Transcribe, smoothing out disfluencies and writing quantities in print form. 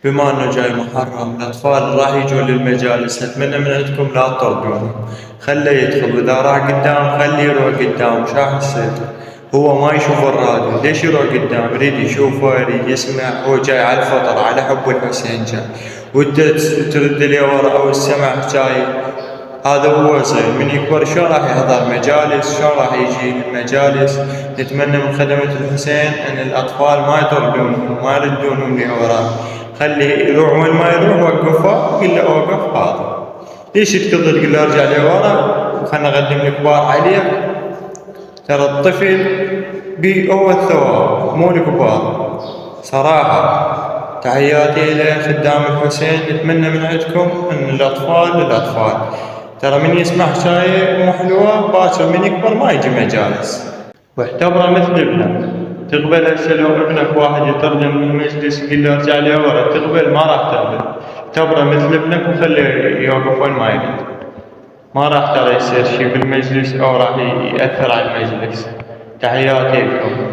بما انه جاي محرم الاطفال راح يجون للمجالس، اتمنى من عندكم لا تطردوهم، خليه يدخل، واذا راح قدام خليه يروح قدام. شو راح يصير؟ هو ما يشوف الراديو، ليش يروح قدام؟ يريد يشوفه، يريد يسمع، هو جاي على الفطر، على حب الحسين جاي، وانت ترد لي ورا او السمع جاي. هذا هو صغير، من يكبر شو راح يحضر مجالس، شو راح يجي المجالس. نتمنى من خدمة الحسين ان الاطفال ما يطردونهم، ما يردونهم لورا، خليه يروح وين ما يروح وقفه، قل له اوقف هذا. ليش تكض تقول له ارجع لورا وخلنا نقدم الكبار عليك؟ ترى الطفل بي هو الثواب مو الكبار صراحة. تحياتي لخدام الحسين، نتمنى من عندكم ان الاطفال للاطفال، ترى من يسمع حكاية مو حلوة باكر من يكبر ما يجي مجالس، واعتبره مثل ابنك. تقبل هسه لو ابنك واحد يترجم من المجلس يقول له ارجع لي ورا، تقبل؟ ما راح تقبل. اعتبره مثل ابنك وخليه يوقف وين ما يريد، ما راح ترى يصير شي بالمجلس او راح يأثر على المجلس. تحياتي لكم.